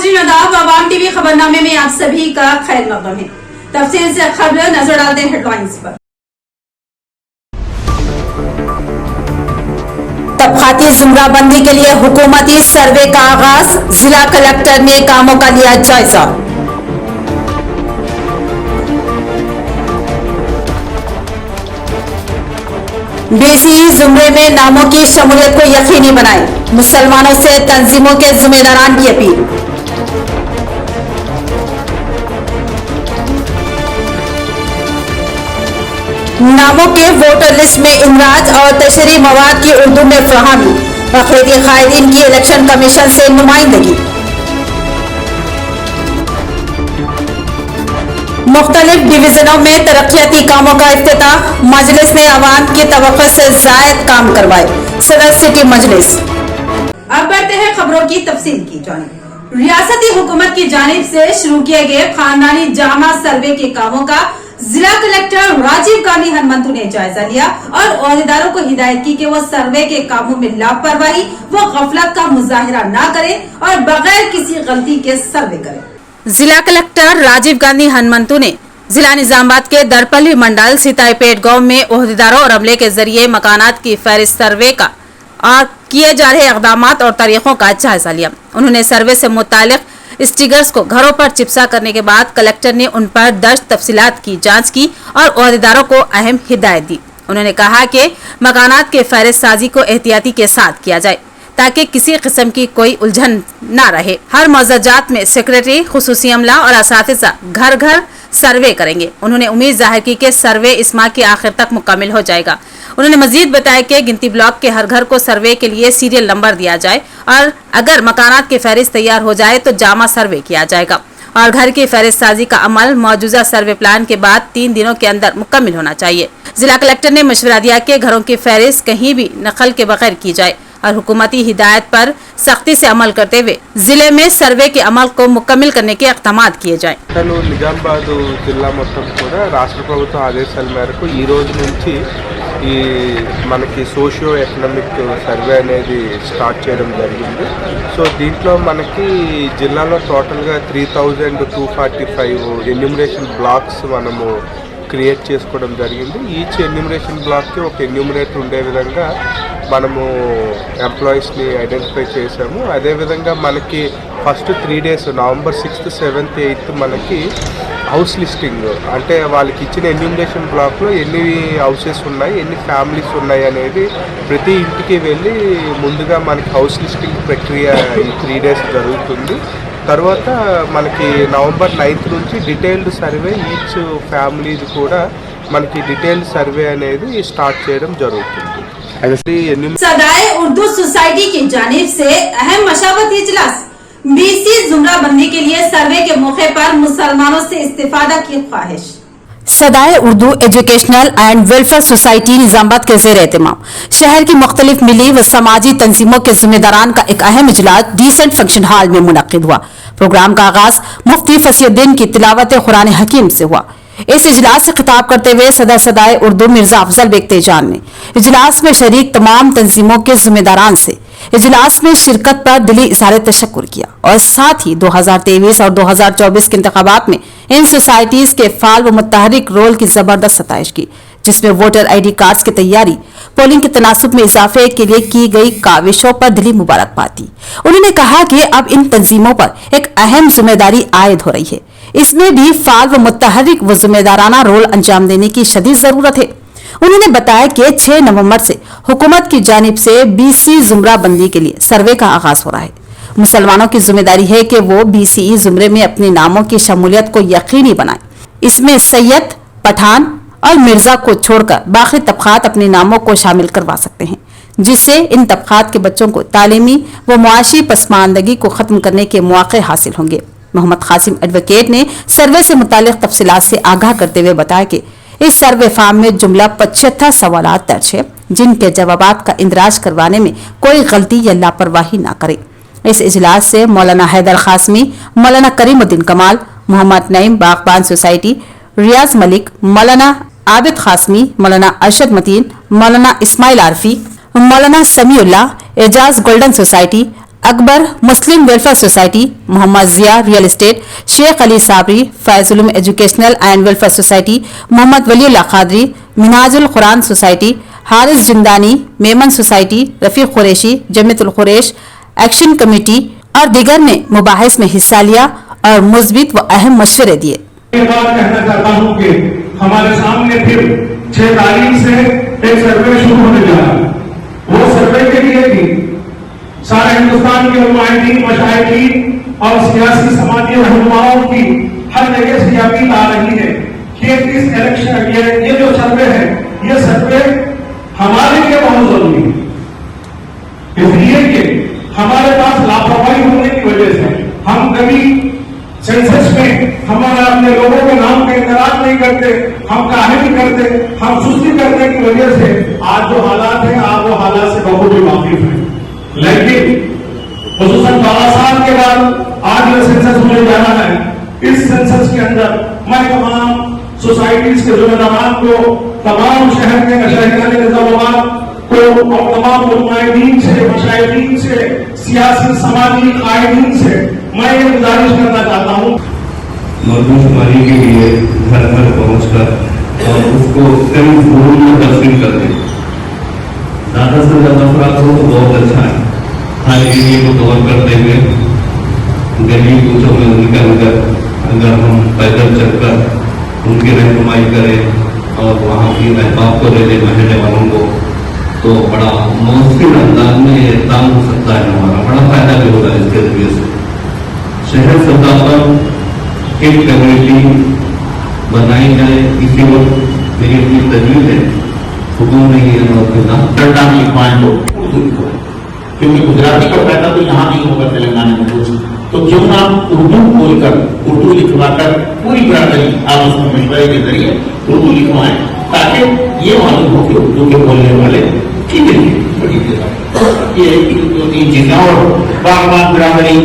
नाज़रीन आदाब, आवाम टीवी खबरनामे में आप सभी का खैर मक़दम है। तफसील से खबर नजर डालते हैं हेडलाइंस पर। तबक़ाती ज़ुमराबंदी के लिए हुकूमती सर्वे का आगाज, जिला कलेक्टर ने कामों का लिया जायजा। बीसीई ज़ुमरे में नामों की शमूलियत को यकीनी बनाएं, मुसलमानों से तंजीमों के जिम्मेदारान की अपील। नामों के वोटर लिस्ट में इंदराज और तशरीह मवाद की उर्दू में फराहमी, अक़लीती कायदीन की इलेक्शन कमीशन से नुमाइंदगी। मुख्तलिफ डिवीजनों में तरक्याती कामों का इफ्तिताह, मजलिस ने अवाम की तवक्को से ज़ायद काम करवाए, सदर सिटी मजलिस। अब बढ़ते हैं खबरों की तफसील की जानिब। रियासती हुकूमत की जानिब से शुरू किए गए खानदानी जामा सर्वे के कामों का जिला कलेक्टर राजीव गांधी हनुमंतु ने जायजा लिया और ओहदेदारों को हिदायत की कि वो सर्वे के कामों में लापरवाही व गफलत का मुजाहिरा न करें और बगैर किसी गलती के सर्वे करें। जिला कलेक्टर राजीव गांधी हनुमंतु ने जिला निजामाबाद के दरपल्ली मंडल सीताईपेट गांव में ओहदेदारों और अमले के जरिए मकानात की फहरिस्त सर्वे का और किए जा रहे इक़दामात और तरीक़ों का जायजा लिया। उन्होंने सर्वे से मुतालिक स्टिकर्स को घरों पर चिपसा करने के बाद कलेक्टर ने उन पर दर्ज तफसीलात की जांच की और ओहदेदारों को अहम हिदायत दी। उन्होंने कहा कि मकानात के फहरिस्त साजी को एहतियाती के साथ किया जाए ताकि किसी किस्म की कोई उलझन न रहे। हर मौज़ाजात में सेक्रेटरी, खुसूसी अमला और असातिज़ा घर घर सर्वे करेंगे। उन्होंने उम्मीद जाहिर की कि सर्वे इस माह के आखिर तक मुकम्मल हो जाएगा। उन्होंने मजीद बताया कि गिनती ब्लॉक के हर घर को सर्वे के लिए सीरियल नंबर दिया जाए और अगर मकानात की फहरिस्त तैयार हो जाए तो जामा सर्वे किया जाएगा और घर की फहरिस्त साजी का अमल मौजूदा सर्वे प्लान के बाद 3 दिनों के अंदर मुकम्मल होना चाहिए। जिला कलेक्टर ने मशवरा दिया कि घरों की फहरिस्त कहीं भी नकल के बगैर की जाए और हुकूमती हिदायत पर सख्ती से अमल करते हुए जिले में सर्वे के अमल को मुकम्मल करने के इक़दामात किए जाएं। నిజామాబాద్ జిల్లా మొత్తం కూడా రాష్ట్ర ప్రభుత్వ ఆదేశాల మేరకు ఈ రోజు నుంచి ఈ మనకి సోషియో ఎకనామిక్ సర్వే అనేది స్టార్ట్ చేయడం జరిగింది. సో దీంట్లో మనకి జిల్లాలో టోటల్గా 3245 ఎన్యూమరేషన్ బ్లాక్స్ మనము క్రియేట్ చేసుకోవడం జరిగింది. ఈచ్ ఎన్యూమరేషన్ బ్లాక్కి ఒక ఎన్యూమరేటర్ ఉండే విధంగా మనము ఎంప్లాయీస్ని ఐడెంటిఫై చేసాము. అదేవిధంగా మనకి first 3 days November 6th, 7th, 8th మనకి హౌస్ లిస్టింగ్, అంటే వాళ్ళకి ఇచ్చిన ఎన్యూమరేషన్ బ్లాక్లో ఎన్ని హౌసెస్ ఉన్నాయి, ఎన్ని ఫ్యామిలీస్ ఉన్నాయి అనేది ప్రతి ఇంటికి వెళ్ళి ముందుగా మనకి హౌస్ లిస్టింగ్ ప్రక్రియ ఈ 3 డేస్ జరుగుతుంది. తర్వాత మనకి నవంబర్ 9th నుంచి డీటెయిల్డ్ సర్వే ఈచ్ ఫ్యామిలీది కూడా మనకి డీటెయిల్డ్ సర్వే అనేది స్టార్ట్ చేయడం జరుగుతుంది. सदाए उर्दू सोसाइटी की जानिब से अहम मशावरती इजलास, बीसी जुमरा बंदी के लिए सर्वे के मौके पर मुसलमानों से इस्तिफादा की ख्वाहिश। सदाए Urdu educational and welfare society Nizamabad के ज़ेर एहतमाम शहर की मुख्तलिफ मिली व समाजी तंजीमों के जिम्मेदारान का एक अहम इजलास डिसेंट फंक्शन हॉल में मुनक्किद हुआ। प्रोग्राम का आगाज मुफ्ती फसीउद्दीन की तिलावत कुरान हकीम से हुआ। इस इजलास से खिताब करते हुए सदर सदाए उर्दू मिर्जा अफजल बेग तेजान ने इजलास में शरीक तमाम तंजीमों के जिम्मेदारान से इजलास में शिरकत पर दिली इज़हार तशक्कुर किया और साथ ही 2023 और 2024 के इंतखाबात में इन सोसाइटीज के फाल व मुतहरिक रोल की जबरदस्त सताइश की, जिसमें वोटर ID कार्ड्स की तैयारी, पोलिंग के तनासुब में इजाफे के लिए की गई काविशों पर दिली मुबारकबाद दी। उन्होंने कहा कि अब इन तंजीमों पर एक अहम जिम्मेदारी आयद हो रही है, इसमें भी फाल व मुतहरिक व जिम्मेदाराना रोल अंजाम देने की शदीद जरूरत है। उन्होंने बताया कि 6 नवंबर से हुकूमत की जानिब से BC जुमरा बंदी के लिए सर्वे का आगाज हो रहा है। मुसलमानों की जिम्मेदारी है कि वो BCE जुमरे में अपने नामों की शमूलियत को यकीनी बनाएं। इसमें सैयद, पठान और मिर्जा को छोड़कर बाकी तबकात अपने नामों को शामिल करवा सकते हैं, जिससे इन तबकात के बच्चों को तालीमी व मुआशी पसमानदगी को खत्म करने के मौके हासिल होंगे। मोहम्मद कासिम एडवोकेट ने सर्वे से मुतालिक तफसीलात से आगाह करते हुए बताया कि इस सर्वे फार्म में जुमला 75 सवालात दर्ज है, जिनके जवाबात का इंदराज करवाने में कोई गलती या लापरवाही ना करे। इस इजलास से मौलाना हैदर कासमी, मौलाना करीमुद्दीन कमाल, मोहम्मद नईम बागबान society, Riyaz Malik, Maulana Abid Qasmi, Maulana Arshad Mateen, Maulana Ismail Arfi, Maulana Samiullah, Ejaz golden society, Akbar Muslim welfare society, Mohammed Zia real estate, Sheikh Ali Sabri, Faizul educational and welfare society, Mohammed Waliullah Qadri, Minajul Quran society, Haris Zindani, Memon society, Rafiq Qureshi, Jamiatul Quraish, action committee और दीगर ने मुबाहिस में हिस्सा लिया और मुस्बित व अहम मशवरे दिए। कहना चाहता हूं कि हमारे सामने फिर 6 तारीख से एक सर्वे शुरू होने जा रहा है। वो सर्वे के लिए भी सारे हिंदुस्तान के नुमाइंदीन, मशाइखीन और सियासी समाजी रहनुमाओं की हर जगह से अपील आ रही है कि इस इलेक्शन ये जो सर्वे है, ये सर्वे हमारे लिए बहुत जरूरी है, इसलिए कि हमारे पास लापरवाही होने की वजह से हम कभी सेंसस में हमारे अपने लोगों के नाम पे इंतराज नहीं करते, हम काहे नहीं करते, हम सुस्ती करने की वजह से आज जो हालात है, आप वो हालात से बखूबी वाकिफ हैं। लेकिन खुसूसन 12 साल के बाद आज ये सेंसस होने जा रहा है। इस सेंसस के अंदर मैं तमाम सोसाइटीज के जुम्मेदारान को, तमाम शहर के नशाइखाने निजामाबाद को और तमाम उलमाए-ए-दीन से, मशाइखीन से, सियासी समाजी कायदीन से मैं ये गुजारिश करना चाहता हूँ, मरदमशुमारी के लिए घर घर पहुँचकर और उसको कई फूलों में तस्वीर कर दें। ज़्यादा से ज़्यादा अफराद हो तो बहुत अच्छा है। हर एरिया को कवर करते हुए गली कूचों में निकल कर अगर हम पैदल चलकर उनकी रहनुमाई करें और वहाँ की अहबाब को ले लें, महल्ले वालों को, तो बड़ा मौसम अंदाज में ये काम हो सकता है। हमारा बड़ा फायदा भी होगा इसके जरिए से। शहर सतह पर एक कमेटी बनाई जाए, इसी वक्त मेरी अपनी तजवीज़ है, हुकूम नहीं है लिखवाएं तो उर्दू लिखो, क्योंकि गुजराती का पैदा तो यहाँ नहीं होगा तेलंगाना में कुछ, तो क्यों ना उर्दू बोलकर, उर्दू लिखवाकर पूरी बरादरी आप उसमें मशवरे के जरिए उर्दू लिखवाएं, ताकि ये मालूम हो कि उर्दू के बोलने वाले ठीक है। ये 2-3 चीजें। और बागबान बरादरी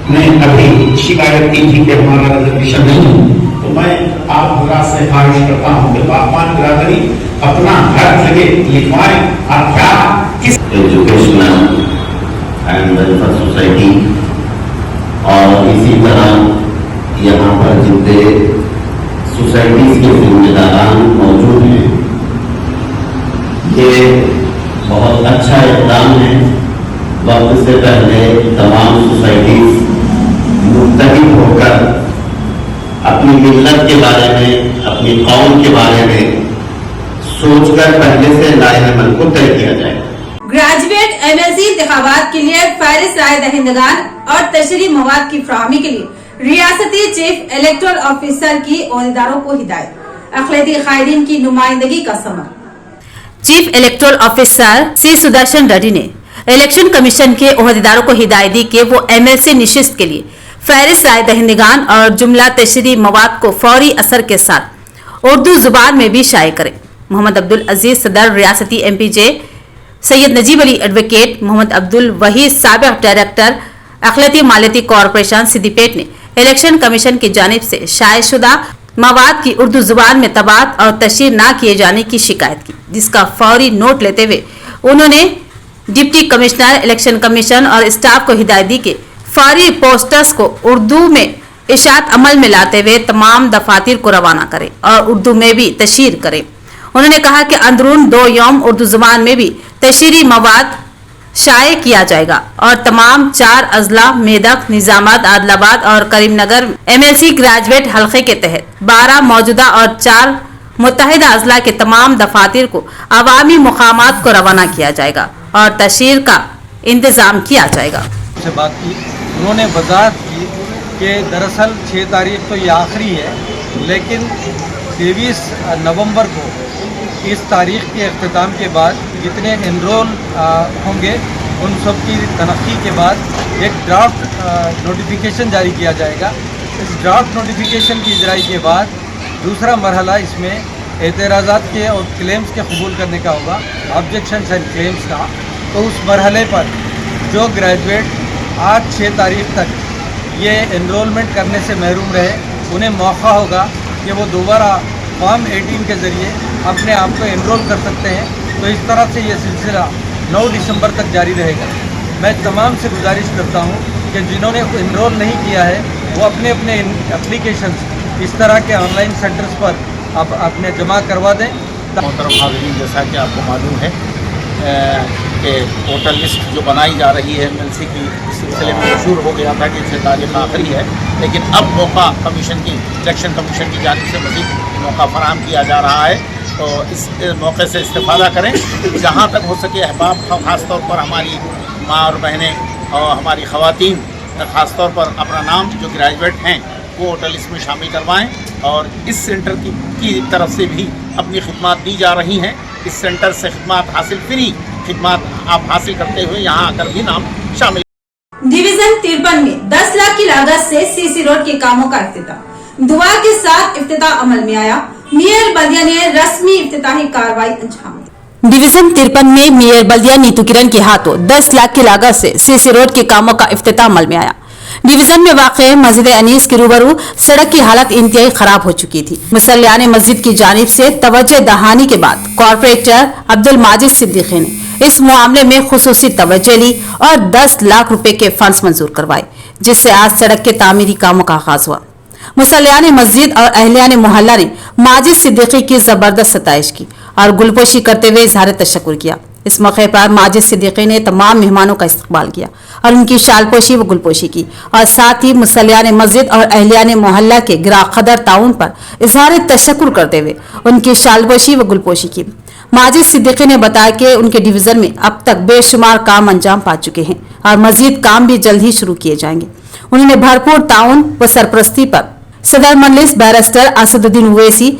ने अभी शिकायत की थी कि हमारा रिजर्वेशन नहीं, तो मैं आप हजरात से ख्वाहिश करता हूँ कि बागबान बरादरी अपना हर जगह लिखवाएं। आप क्या किस एजुकेशनल एंड वेलफेयर सोसाइटी और इसी तरह यहाँ पर जितने सोसाइटीज के जिम्मेदारान मौजूद हैं, ये बहुत अच्छा इक़दाम है। वक्त से पहले तमाम सोसाइटीज मुत्तहिद होकर अपनी मिल्लत के बारे में, अपनी कौम के बारे में सोचकर पहले से लाए-अमल को तय किया जाए। ग्रेजुएट एमएलसी इंतखाबात के लिए फहरिस्त राय दहिंदगान और तशरीह मवाद की फराहमी के लिए रियासती चीफ इलेक्टोरल ऑफिसर की ओहदेदारों को हिदायत, अक़लियती कायदीन की नुमाइंदगी का समर। Chief electoral officer C Sudarshan Reddy ने इलेक्शन कमीशन के ओहदेदारों को हिदायत दी कि वो एमएलसी निशिस्त के लिए फहरिस्त राय दहिंदगान और जुमला तशरीह मवाद को फौरी असर के साथ उर्दू जुबान में भी शाये करें। मोहम्मद अब्दुल अजीज सदर, रियासती एमपीजे सैयद नजीब अली एडवोकेट, मोहम्मद अब्दुल वहीद साबिक डायरेक्टर अक़लियती मालियती कॉरपोरेशन सिद्दीपेट ने इलेक्शन कमीशन की जानिब से शायशुदा मवाद की उर्दू जुबान में तबात और तशरीह न किए जाने की शिकायत की, जिसका फौरी नोट लेते हुए उन्होंने डिप्टी कमिश्नर इलेक्शन कमीशन और स्टाफ को हिदायत दी कि फौरी पोस्टर्स को उर्दू में इशात अमल में लाते हुए तमाम दफातर को रवाना करें और उर्दू में भी तशहीर करें। उन्होंने कहा कि अंदरून 2 यौम उर्दू जुबान में भी तशरीही मवाद शाये किया जाएगा और तमाम 4 अजला मेदक, निजामाबाद, आदिलाबाद और करीमनगर एमएलसी ग्रेजुएट हल्के के तहत 12 मौजूदा और 4 मुत्तहिदा अजला के तमाम दफातर को अवामी मुकामात को रवाना किया जाएगा और तशहीर का इंतजाम किया जाएगा। से बात की, उन्होंने वजाहत की कि दरअसल 6 तारीख तो ये आखिरी है, लेकिन 23 नवंबर को इस तारीख के अख्ताम के बाद जितने एनरोल होंगे उन सब की तनक्की के बाद एक ड्राफ्ट नोटिफिकेशन जारी किया जाएगा। इस ड्राफ्ट नोटिफिकेशन की इजराई के बाद दूसरा मरहला इसमें एतराज़ात के और क्लेम्स के कबूल करने का होगा, ऑब्जेक्शंस एंड क्लेम्स का। तो उस मरहले पर जो ग्रेजुएट आज 6 तारीख तक ये एनरोलमेंट करने से महरूम रहे, उन्हें मौका होगा कि वो दोबारा फॉर्म 18 के ज़रिए अपने आप को एनरोल कर सकते हैं। तो इस तरह से ये सिलसिला 9 दिसंबर तक जारी रहेगा। मैं तमाम से गुजारिश करता हूँ कि जिन्होंने इनरोल नहीं किया है वो अपने अपने एप्लीकेशंस इस तरह के ऑनलाइन सेंटर्स पर आप अपने जमा करवा दें। मोहतरम हाज़रीन, जैसा कि आपको मालूम है कि वोटर लिस्ट जो बनाई जा रही है एमएलसी की, इस सिलसिले में मशहूर हो गया था कि इससे तारीख आखिरी है, लेकिन अब मौका इलेक्शन कमीशन की जानिब से मज़ीद मौका फराहम किया जा रहा है। तो इस मौके से इस्तेफ़ादा करें, जहाँ तक हो सके अहबाब, ख़ास तौर पर हमारी माँ और बहनें और हमारी ख़वातीन ख़ास तौर पर अपना नाम जो ग्रेजुएट हैं वो वोटर लिस्ट में शामिल करवाएं। और इस सेंटर की तरफ से भी अपनी खिदमत दी जा रही हैं। इस सेंटर से खिदमत हासिल, फ्री खिदमत आप हासिल करते हुए यहाँ आकर भी नाम शामिल। डिवीजन 53 में 10 लाख की लागत से सीसी रोड के कामों का इफ्तिताह, दुआ के साथ इफ्तिताह अमल में आया। मेयर बल्दिया ने रस्मी इफ्तिताही कार्रवाई अंजाम दी। डिवीजन 53 में मेयर बल्दिया नीतू किरण के हाथों 10 लाख की लागत से सीसी रोड के कामों का इफ्तिताह अमल में आया। डिवीजन में वाक़े मस्जिद अनीस के रूबरू सड़क की हालत इंतहाई खराब हो चुकी थी। मुसल्लियाने मस्जिद की जानिब से तवज्जो दहानी के बाद कॉर्पोरेटर अब्दुल माजिद सिद्दीकी ने इस मामले में खुसूसी तवज्जो ली और 10 लाख रुपए के फंड्स मंजूर करवाए, जिससे आज सड़क के तामीरी कामों का आगाज हुआ। मुसल्लियाने मस्जिद और अहलियाने मोहल्ला ने माजिद सिद्दीकी की जबरदस्त सताइश की और गुलपोशी करते हुए इजहार तशक्कुर किया। इस मौके पर माजिद सिद्दीकी ने तमाम मेहमानों का इस्तकबाल किया और उनकी शालपोशी व गुलपोशी की और साथ ही मुसल्लियाने मस्जिद और अहलियाने मोहल्ला के गिराकदर ताउन पर इजहार तशक्कुर करते हुए उनकी शालपोशी व गुलपोशी की। माजिद सिद्दीकी ने बताया कि उनके डिवीजन में अब तक बेशुमार काम अंजाम पा चुके हैं और मजीद काम भी जल्द ही शुरू किए जाएंगे। उन्होंने भरपूर ताउन व सरपरस्ती पर सदर मजलिस बैरिस्टर असदुद्दीन ओवैसी,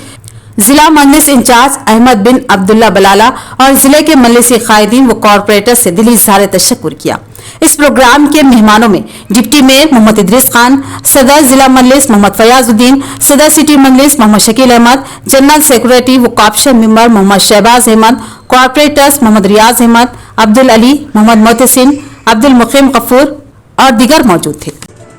जिला मजलिस इंचार्ज अहमद बिन अब्दुल्ला बलाला और जिले के मजलिसी कायदीन व कॉर्पोरेटर से दिली इज़हार तशक्कुर किया। इस प्रोग्राम के मेहमानों में डिप्टी मेयर मोहम्मद इदरीस खान, सदर जिला मजलिस मोहम्मद फयाजुद्दीन, सदर city Majlis Mohammed Shakeel Ahmed, general secretary व corporation member Mohammed Shahbaz Ahmed, corporators Mohammed Riyaz Ahmed, Abdul Ali, Mohammed Mohtasin, Abdul Muqeem Ghafoor और दीगर मौजूद थे।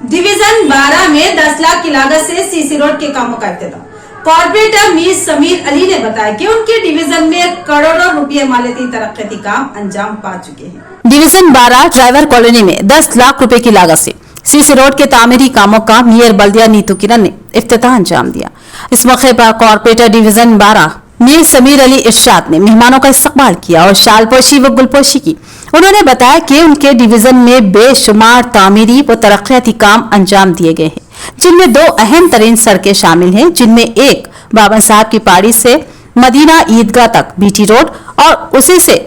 डिवीजन 12 में 10 लाख की लागत से सीसी रोड के कामों का इफ्तिताह। कॉर्पोरेटर मीर समीर अली ने बताया कि उनके डिवीजन में करोड़ों रुपए मालियाती तरक्याती काम अंजाम पा चुके हैं। डिवीजन 12 ड्राइवर कॉलोनी में 10 लाख रुपए की लागत से सीसी रोड के तामीरी कामों का मेयर बल्दिया नीतू किरण ने इफ्तिताह अंजाम दिया। इस मौके पर कॉर्पोरेटर डिवीजन 12 मीर समीर अली इरशाद ने मेहमानों का इस्तकबाल किया और शालपोशी व गुलपोशी की। उन्होंने बताया कि उनके डिवीजन में बेशुमार तामीरी व तरक्याती काम अंजाम दिए गए हैं, जिनमें 2 अहम तरीन सड़कें शामिल हैं, जिनमें एक बाबा साहब की पहाड़ी से मदीना ईदगाह तक बीटी रोड और उसी से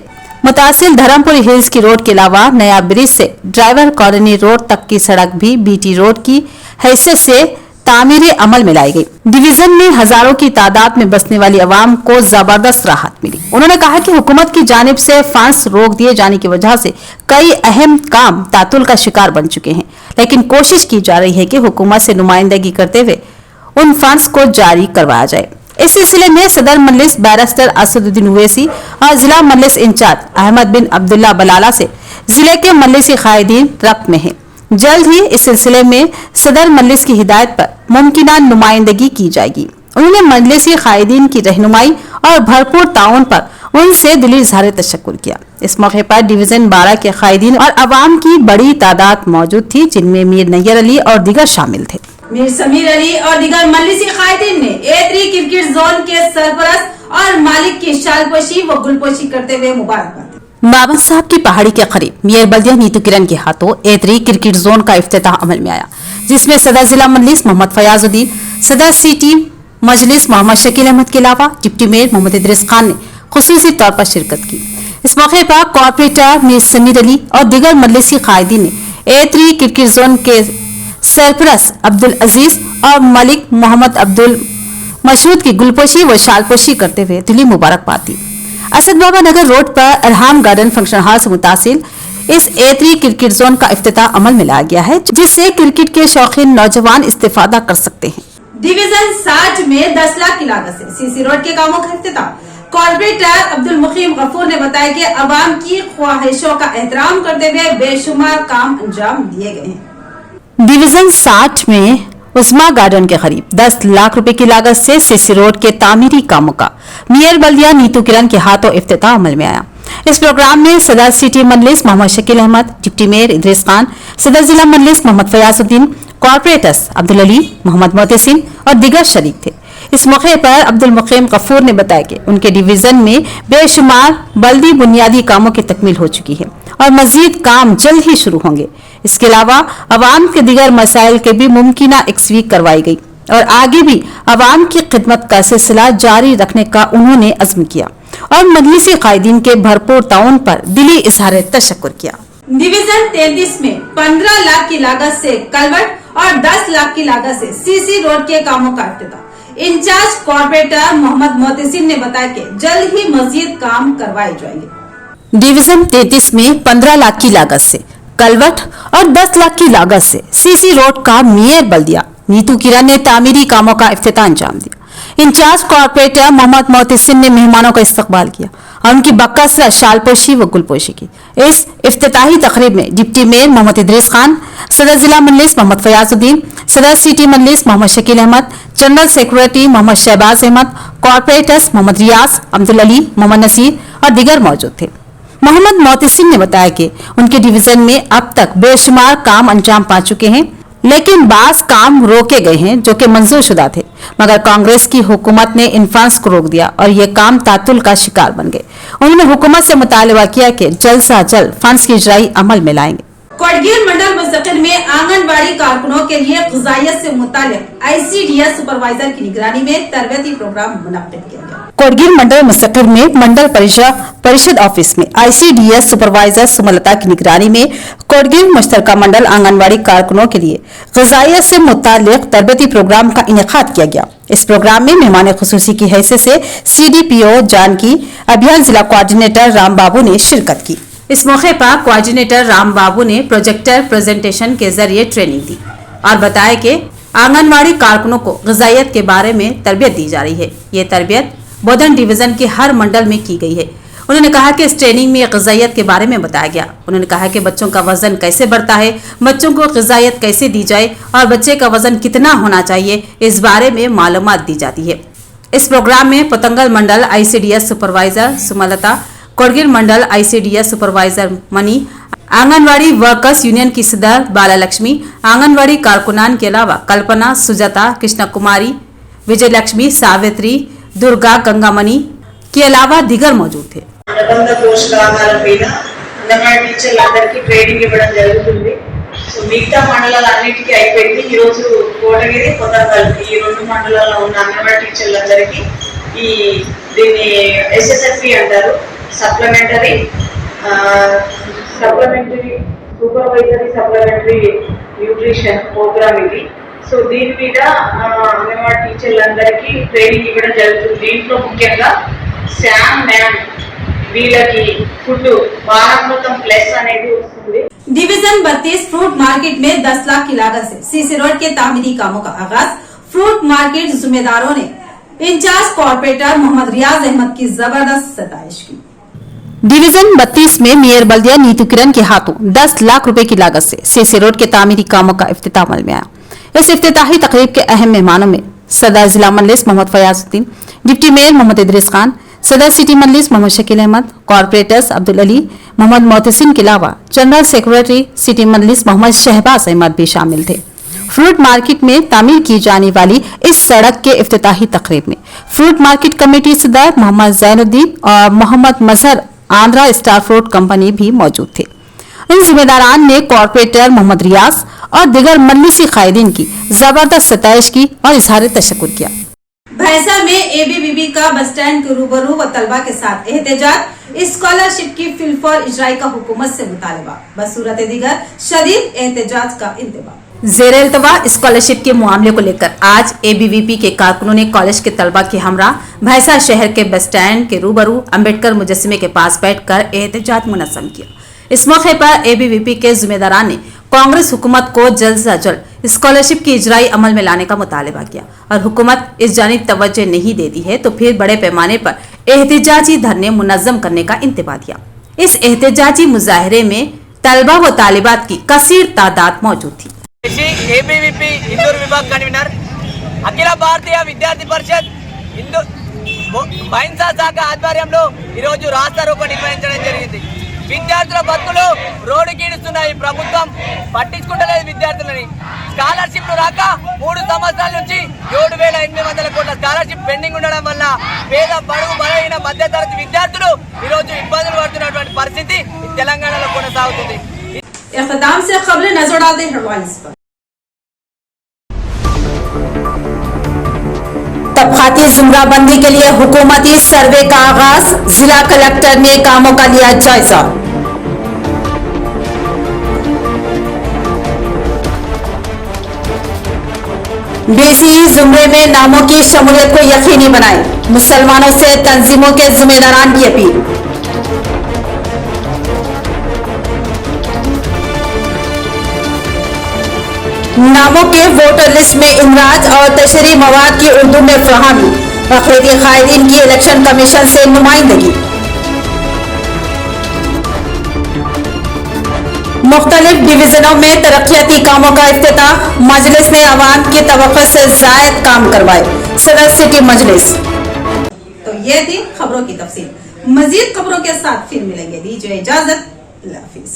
मुतासिल धर्मपुर हिल्स की रोड के अलावा नया ब्रिज से ड्राइवर कॉलोनी रोड तक की सड़क भी बीटी रोड की हैसियत से तामीरे अमल में लाई गई। डिवीजन में हजारों की तादाद में बसने वाली आवाम को जबरदस्त राहत मिली। उन्होंने कहा कि हुकूमत की जानिब से फंड्स रोक दिए जाने की वजह से कई अहम काम तातुल का शिकार बन चुके हैं, लेकिन कोशिश की जा रही है कि हुकूमत से नुमाइंदगी करते हुए उन फंड्स को जारी करवाया जाए। इस सिलसिले में सदर मजलिस बैरिस्टर असदुद्दीन ओवैसी और जिला मजलिस इंचार्ज अहमद बिन अब्दुल्ला बलाला से जिले के मजलिसी कायदीन रब्त में है। जल्द ही इस सिलसिले में सदर मजलिस की हिदायत पर मुमकिना नुमाइंदगी की जाएगी। उन्होंने मजलिसी कायदीन की रहनुमाई और भरपूर ताउन पर उनसे दिली इज़हार तशक्कुर किया। इस मौके पर डिवीजन 12 के कायदीन और अवाम की बड़ी तादाद मौजूद थी, जिनमें मीर नैयर अली और दीगर शामिल थे। मीर समीर अली और दीगर मजलिसी कायदीन ने A3 क्रिकेट जोन के सरपरस्त और मालिक की शालपोशी व गुलपोशी करते हुए मुबारकबाद। बाबा साहब की पहाड़ी के करीब मेयर बल्दिया नीतू किरण के हाथों A3 क्रिकेट जोन का इफ्तिताह अमल में आया, जिसमें सदर जिला मजलिस मोहम्मद फयाजुद्दीन, सदर सिटी मजलिस मोहम्मद शकील अहमद के अलावा डिप्टी मेयर मोहम्मद इदरीस खान ने खुसूसी तौर पर शिरकत की। इस मौके पर कॉर्पोरेटर मीर समीर अली और दीगर मजलिसी कायदीन ने A3 क्रिकेट जोन के सरपरस्त अब्दुल अजीज और मलिक मोहम्मद अब्दुल मशहूद की गुलपोशी व शालपोशी करते हुए दिली मुबारकबाद दी। असद बाबा नगर रोड पर अरहाम गार्डन फंक्शन हॉल से मुतासिल इस A3 क्रिकेट जोन का इफ्तिताह अमल में लाया गया है, जिससे क्रिकेट के शौकीन नौजवान इस्तेफादा कर सकते हैं। डिवीजन 60 में 10 लाख की लागत से सीसी रोड के कामों का इफ्तिताह। कॉर्पोरेटर अब्दुल मुकीम गफूर ने बताया कि अवाम की ख्वाहिशों का एहतराम करते हुए बेशुमार काम अंजाम दिए गए हैं। डिवीजन 60 में उस्मा गार्डन के करीब 10 लाख रुपए की लागत से सीसी रोड के तामीरी कामों का मेयर बल्दिया नीतू किरण के हाथों इफ्तिताह अमल में आया। इस प्रोग्राम में सदर city Majlis Mohammed Shakeel Ahmad, deputy mayor Idris Khan, सदर जिला मजलिस मोहम्मद फयाजुद्दीन, कॉर्पोरेटर्स अब्दुल अली, मोहम्मद मोहसिन और दीगर शरीक थे। इस मौके पर अब्दुल मुकीम गफूर ने बताया कि उनके डिवीजन में बेशुमार बल्दी बुनियादी कामों की तकमील हो चुकी है और मजीद काम जल्द ही शुरू होंगे। इसके अलावा अवाम के दीगर मसाइल के भी मुमकिना एक्सवीक करवाई गई और आगे भी अवाम की खिदमत का सिलसिला जारी रखने का उन्होंने अज़्म किया और मजलिसी कायदीन के भरपूर ताउन पर दिली इजहार तशक्कुर किया। डिवीजन 33 में 15 लाख की लागत से कलवट और 10 लाख की लागत से सीसी रोड के कामों का इफ्तिताह। इंचार्ज कॉर्पोरेटर मोहम्मद मोहसिन ने बताया कि जल्द ही मजीद काम करवाए जाएंगे। डिवीजन 33 में 15 लाख की लागत से कलवट और 10 लाख की लागत से सीसी रोड का मेयर बल्दिया नीतू किरण ने तामीरी कामों का इफ्तिताह अंजाम दिया। इंचार्ज कॉर्पोरेटर मोहम्मद मोहसिन ने मेहमानों का इस्तकबाल किया और उनकी बकसरत शालपोशी व गुलपोशी की। इस इफ्तिताही तकरीब में डिप्टी मेयर मोहम्मद इदरीस खान, सदर जिला मजलिस मोहम्मद फयाजुद्दीन, सदर city Majlis Mohammed Shakeel Ahmed, general secretary Mohammed Shahbaz Ahmed, corporators Mohammed Riyaz, Abdul Ali, Mohammed Naseer और दीगर मौजूद थे। मोहम्मद मोहसिन ने बताया कि उनके डिवीजन में अब तक बेशुमार काम अंजाम पा चुके हैं, लेकिन बास काम रोके गए हैं जो कि मंजूर शुदा थे, मगर कांग्रेस की हुकूमत ने इन फंड्स को रोक दिया और ये काम तातुल का शिकार बन गए। उन्होंने हुकूमत से मुतालबा किया कि जल्द से जल्द फंड्स की इजराई अमल में लाएंगे। कोटगीर मंडल मुस्तकिल में आंगनबाड़ी कारकुनों के लिए ग़िज़ाइयत से मुताल्लिक़ ICDS सुपरवाइजर की निगरानी में तरबियती प्रोग्राम मुनक्किद किया गया। कोटगीर मंडल मुस्तकिल में मंडल परिषद ऑफिस में ICDS सुपरवाइजर सुमलता की निगरानी में कोटगीर मुश्तरका मंडल आंगनबाड़ी कारकुनों के लिए ग़िज़ाइयत से मुताल्लिक़ तरबियती प्रोग्राम का इनेकाद किया गया। इस प्रोग्राम में मेहमान खुसूसी की हैसियत से CDPO जानकी, अभियान जिला कोऑर्डिनेटर राम बाबू ने शिरकत की। इस मौके पर कोऑर्डिनेटर राम बाबू ने प्रोजेक्टर प्रेजेंटेशन के जरिए ट्रेनिंग दी और बताया कि आंगनबाड़ी कारकुनों को ग़िज़ाइयत के बारे में तरबियत दी जा रही है। ये तरबियत बोधन डिवीजन के हर मंडल में की गई है। उन्होंने कहा कि इस ट्रेनिंग में ग़िज़ाइयत के बारे में बताया गया। उन्होंने कहा कि बच्चों का वजन कैसे बढ़ता है, बच्चों को ग़िज़ाइयत कैसे दी जाए और बच्चे का वजन कितना होना चाहिए, इस बारे में मालूमात दी जाती है। इस प्रोग्राम में पतंगल मंडल ICDS सुपरवाइजर सुमलता, कोटगीर मंडल ICDS supervisor money, anganwadi workers union की सदर बाला लक्ष्मी, आंगनवाड़ी कारकुनान के अलावा कल्पना, सुजाता, कृष्णा कुमारी, विजय लक्ष्मी, सावित्री, दुर्गा, गंगामणि के अलावा दीगर मौजूद थे। అనుబంధ పోషకాహారం పైన అంగన్వాడీ టీచర్లందరికీ ట్రైనింగ్ ఇవ్వడం జరుగుతుంది. సో మిగతా మండలాలన్నిటికీ అయిపోయింది. ఈరోజు కోటగిరి, కొత్తగల్ ఈ రెండు మండలాల్లో ఉన్న అంగన్వాడీ టీచర్లందరికీ దీన్ని SSFP అంటారు, supplementary supervisory supplementary nutrition programme ఇది. సో దీని మీద అంగన్వాడీ టీచర్లందరికీ ట్రైనింగ్ ఇవ్వడం జరుగుతుంది. దీంట్లో ముఖ్యంగా శామ్ మ్యామ్ వీళ్ళకి ఫుడ్ వారామృతం ప్లస్ అనేది వస్తుంది. डिवीजन 32 फ्रूट मार्केट में 10 लाख की लागत से सीसी रोड के तामीरी कामों का आगाज। फ्रूट मार्केट जिम्मेदारों ने इंचार्ज कॉर्पोरेटर मोहम्मद रियाज अहमद की जबरदस्त सताइश की। डिवीजन 32 में मेयर बल्दिया नीतू किरण के हाथों 10 लाख रुपए की लागत से सीसी रोड के तामीरी कामों का इफ्तिताह अमल में आया। इस इफ्तिताही तकरीब के अहम मेहमानों में सदर जिला मजलिस मोहम्मद फयाजुद्दीन, डिप्टी मेयर मोहम्मद इदरीस खान, सदर सिटी मजलिस मोहम्मद शकील अहमद, कॉर्पोरेटर्स अब्दुल अली, मोहम्मद मोहसिन के अलावा general secretary city Majlis Mohammad Shahbaz Ahmad भी शामिल थे। फ्रूट मार्केट में तामीर की जाने वाली इस सड़क के इफ्तिताही तकरीब में फ्रूट मार्केट कमेटी सदर मोहम्मद जैनुद्दीन और मोहम्मद मजहर आंध्रा स्टार फ्रूट कंपनी भी मौजूद थे। इन जिम्मेदारान ने कॉर्पोरेटर मोहम्मद रियाज और दिगर मजलिसी कायदीन की जबरदस्त सताइश की और इजहार तशक्कुर किया। भैंसा में ABVP का बस स्टैंड के रूबरू व तलबा के साथ एहतजाज, स्कॉलरशिप की फिल फॉर इजराई का हुकूमत से मुतालबा, बसूरत दीगर शदीद एहतजाज का इंतबाह। ज़ेर इल्तवा स्कॉलरशिप के मामले को लेकर आज ABVP के कारकुनों ने कॉलेज के तलबा के हमरा भैंसा शहर के बस स्टैंड के रूबरू अम्बेडकर मुजस्समे के पास बैठकर एहतजाज मुनज़्ज़म किया। इस मौके पर ABVP के जिम्मेदारान ने कांग्रेस हुकूमत को जल्द से जल्द स्कॉलरशिप की इजराई अमल में लाने का मुतालबा किया और हुकूमत इस जानिब तवज्जो नहीं देती है तो फिर बड़े पैमाने पर एहतजाजी धरने मुनज़्ज़म करने का इंतबाह दिया। इस एहतजाजी मुजाहरे में तलबा व तालिबात की कसीर तादाद मौजूद थी। ABVP इंदौर विभाग कन्वीनर, अखिल भारतीय विद्यार्थी परिषद బైన్సా శాఖ ఆధ్వర్యంలో ఈరోజు రాస్తా రోకో నిర్వహించడం జరిగింది. విద్యార్థుల బతుకులు రోడ్డుకీడుస్తున్నాయి. ప్రభుత్వం పట్టించుకుంటలేదు విద్యార్థులని. స్కాలర్షిప్లు రాక 3 సంవత్సరాల నుంచి 7,800 కోట్ల స్కాలర్షిప్ పెండింగ్ ఉండడం వల్ల పేద బడుగు బలహీన మధ్యతరగతి విద్యార్థులు ఈరోజు ఇబ్బందులు పడుతున్నటువంటి పరిస్థితి తెలంగాణలో కొనసాగుతుంది. इख्तिताम से खबरें नजर डालते हैं हेडलाइंस पर। तबकाती जुमराबंदी के लिए हुकूमती सर्वे का आगाज, जिला कलेक्टर ने कामों का लिया जायजा। बीसी जुमरे में नामों की शमूलियत को यकीनी बनाएं, मुसलमानों से तंजीमों के जिम्मेदारान की अपील। नामों के वोटर लिस्ट में इंदराज और तशरीह मवाद की उर्दू में फराहमी, अक़लीती कायदीन की इलेक्शन कमीशन से नुमाइंदगी। मुख्तलिफ डिवीजनों में तरक्याती कामों का इफ्तिताह, मजलिस ने अवाम की तवक्को से जायद काम करवाए, सदर सिटी मजलिस। तो ये थी खबरों की तफसील। मजीद खबरों के साथ फिर मिलेंगे। दीजिए इजाजत, अल्लाह हाफिज।